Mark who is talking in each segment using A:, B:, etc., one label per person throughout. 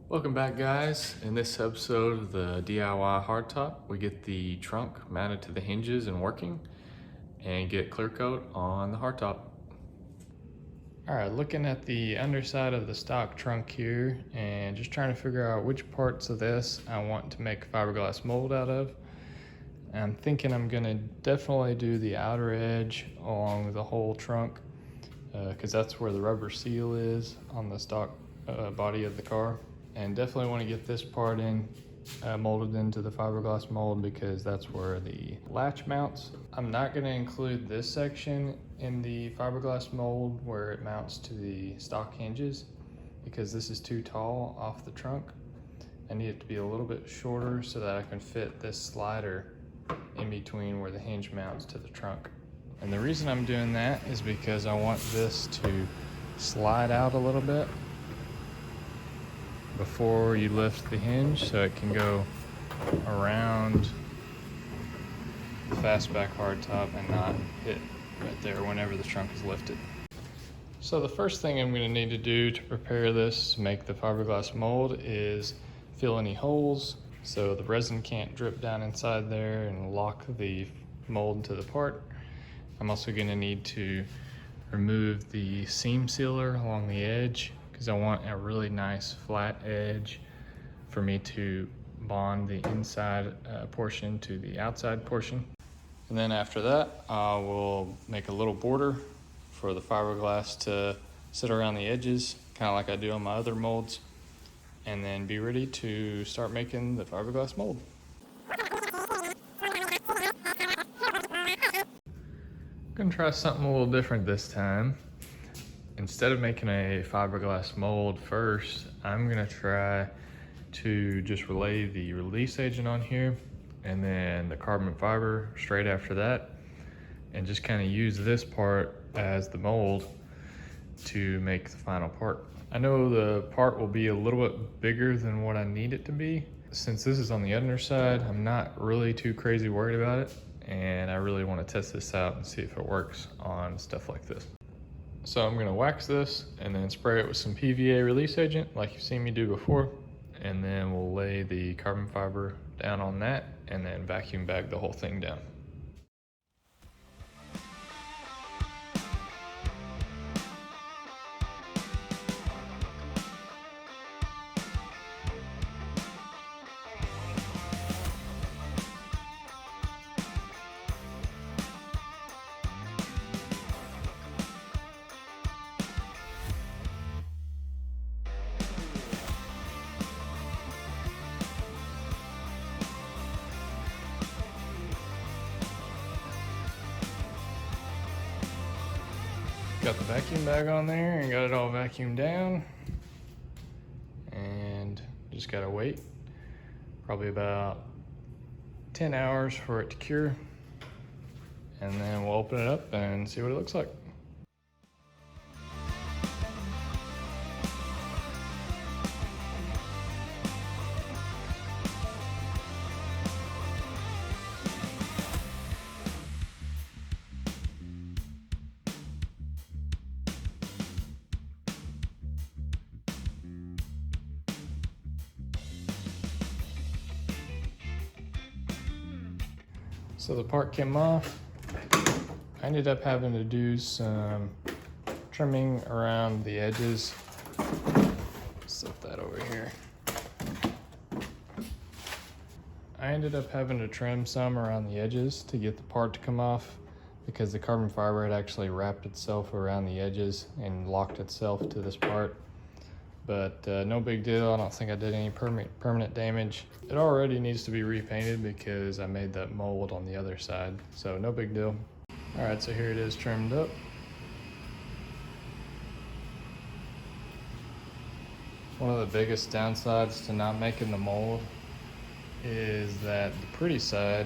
A: Welcome back, guys. In this episode of the DIY hardtop, we get the trunk mounted to the hinges and working and get clear coat on the hardtop. All right, looking at the underside of the stock trunk here and just trying to figure out which parts of this I want to make a fiberglass mold out of. I'm thinking I'm gonna definitely do the outer edge along the whole trunk because that's where the rubber seal is on the stock body of the car. And definitely want to get this part in molded into the fiberglass mold because that's where the latch mounts. I'm not going to include this section in the fiberglass mold where it mounts to the stock hinges because this is too tall off the trunk. I need it to be a little bit shorter so that I can fit this slider in between where the hinge mounts to the trunk. And the reason I'm doing that is because I want this to slide out a little bit before you lift the hinge so it can go around the Fastback hardtop and not hit right there whenever the trunk is lifted. So the first thing I'm going to need to do to prepare this to make the fiberglass mold is fill any holes so the resin can't drip down inside there and lock the mold to the part. I'm also going to need to remove the seam sealer along the edge because I want a really nice flat edge for me to bond the inside portion to the outside portion. And then after that, I will make a little border for the fiberglass to sit around the edges, kind of like I do on my other molds, and then be ready to start making the fiberglass mold. I'm gonna try something a little different this time. Instead of making a fiberglass mold first, I'm gonna try to just relay the release agent on here and then the carbon fiber straight after that, and just kind of use this part as the mold to make the final part. I know the part will be a little bit bigger than what I need it to be. Since this is on the underside, I'm not really too crazy worried about it, and I really want to test this out and see if it works on stuff like this. So I'm gonna wax this and then spray it with some PVA release agent like you've seen me do before. And then we'll lay the carbon fiber down on that and then vacuum bag the whole thing down. Got the vacuum bag on there and got it all vacuumed down, and just gotta wait probably about 10 hours for it to cure, and then we'll open it up and see what it looks like. So the part came off. I ended up having to do some trimming around the edges. Set that over here. I ended up having to trim some around the edges to get the part to come off because the carbon fiber had actually wrapped itself around the edges and locked itself to this part. But no big deal. I don't think I did any permanent damage. It already needs to be repainted because I made that mold on the other side, so no big deal. All right, so here it is trimmed up. One of the biggest downsides to not making the mold is that the pretty side,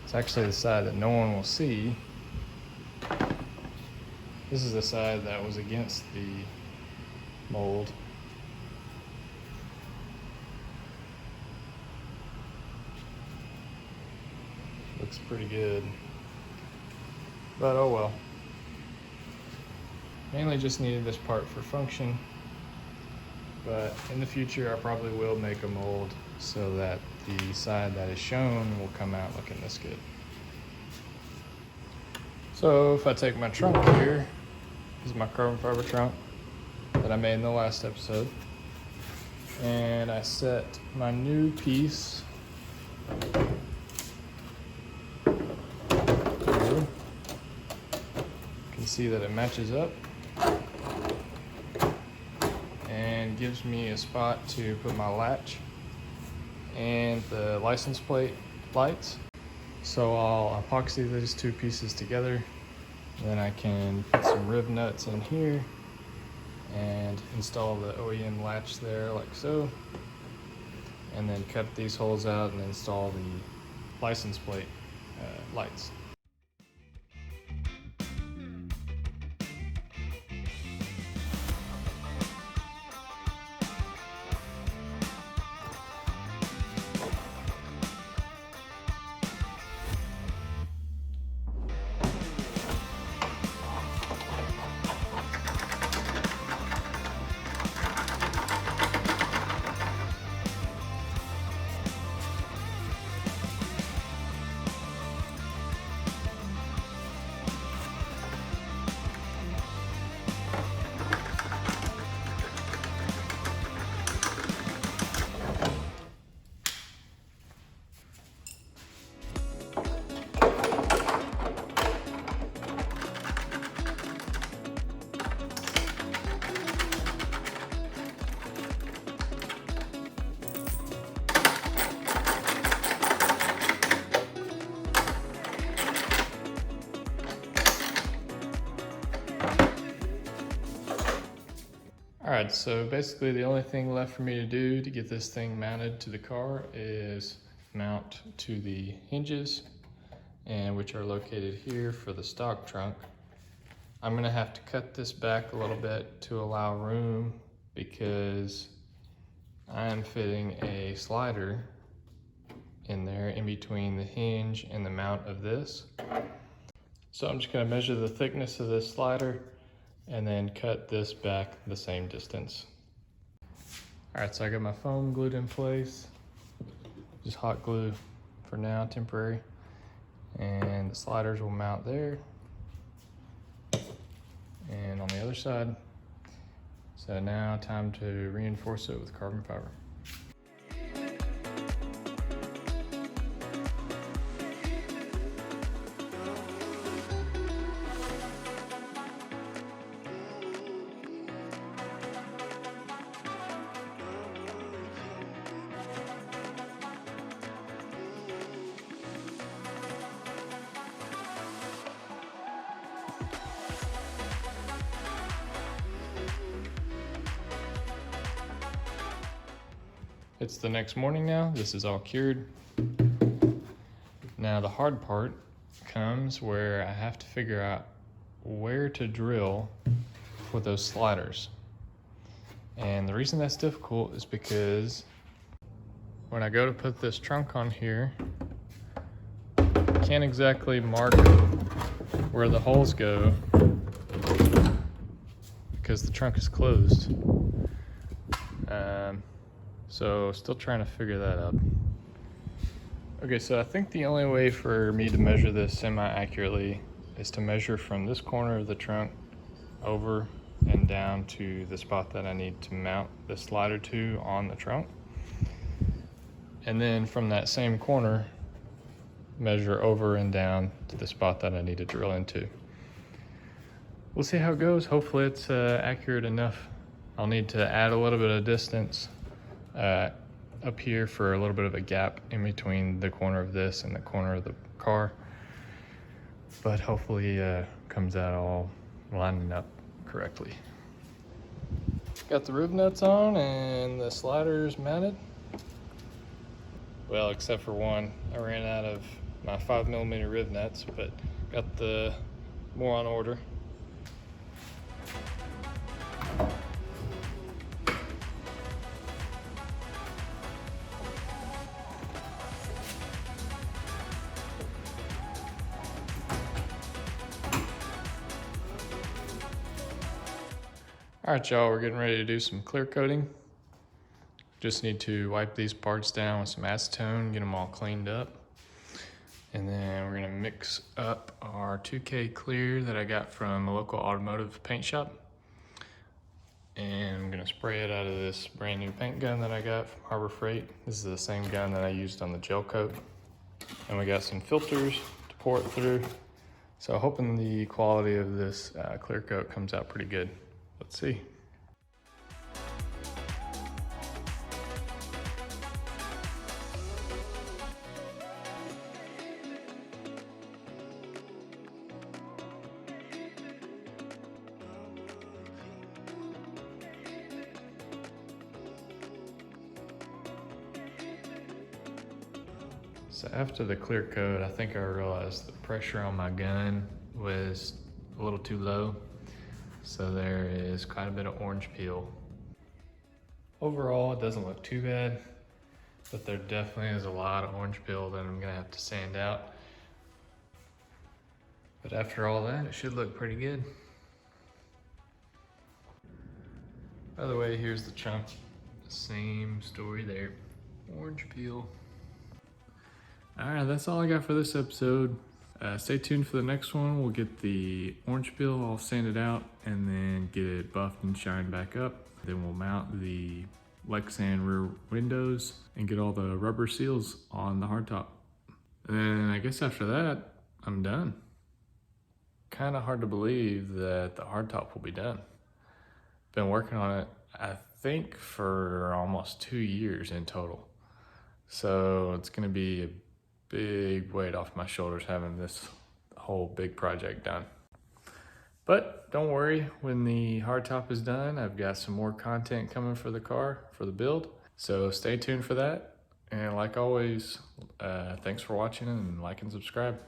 A: it's actually the side that no one will see. This is the side that was against the mold. Looks pretty good, but oh well. Mainly just needed this part for function, but in the future I probably will make a mold so that the side that is shown will come out looking this good. So if I take my trunk here, this is my carbon fiber trunk that I made in the last episode, and I set my new piece through. You can see that it matches up and gives me a spot to put my latch and the license plate lights. So I'll epoxy these two pieces together, then I can put some rib nuts in here and install the OEM latch there like so, and then cut these holes out and install the license plate lights. Alright, so basically the only thing left for me to do to get this thing mounted to the car is mount to the hinges, and which are located here for the stock trunk. I'm gonna have to cut this back a little bit to allow room because I am fitting a slider in there in between the hinge and the mount of this. So I'm just gonna measure the thickness of this slider and then cut this back the same distance. All right, so I got my foam glued in place, just hot glue for now, temporary. And the sliders will mount there. And on the other side. So now time to reinforce it with carbon fiber. It's the next morning now. This is all cured. Now the hard part comes where I have to figure out where to drill for those sliders. And the reason that's difficult is because when I go to put this trunk on here, I can't exactly mark where the holes go because the trunk is closed. So still trying to figure that out. Okay, so I think the only way for me to measure this semi-accurately is to measure from this corner of the trunk over and down to the spot that I need to mount the slider to on the trunk. And then from that same corner, measure over and down to the spot that I need to drill into. We'll see how it goes. Hopefully it's accurate enough. I'll need to add a little bit of distance up here for a little bit of a gap in between the corner of this and the corner of the car, but hopefully comes out all lining up correctly. Got the rib nuts on and the sliders mounted. Well, except for one, I ran out of my 5mm rib nuts, but got the more on order. All right, y'all, we're getting ready to do some clear coating. Just need to wipe these parts down with some acetone, get them all cleaned up. And then we're gonna mix up our 2K clear that I got from a local automotive paint shop. And I'm gonna spray it out of this brand new paint gun that I got from Harbor Freight. This is the same gun that I used on the gel coat. And we got some filters to pour it through. So hoping the quality of this clear coat comes out pretty good. Let's see. So after the clear coat, I think I realized the pressure on my gun was a little too low. So there is quite a bit of orange peel. Overall, it doesn't look too bad, but there definitely is a lot of orange peel that I'm gonna have to sand out. But after all that, it should look pretty good. By the way, here's the trunk. Same story there. Orange peel. All right, that's all I got for this episode. Stay tuned for the next one. We'll get the orange peel all sanded out and then get it buffed and shined back up. Then we'll mount the Lexan rear windows and get all the rubber seals on the hardtop. And then I guess after that, I'm done. Kind of hard to believe that the hardtop will be done. Been working on it, I think, for almost 2 years in total. So it's gonna be a big weight off my shoulders having this whole big project done. But don't worry, when the hardtop is done, I've got some more content coming for the car, for the build. So stay tuned for that. And like always, thanks for watching and like and subscribe.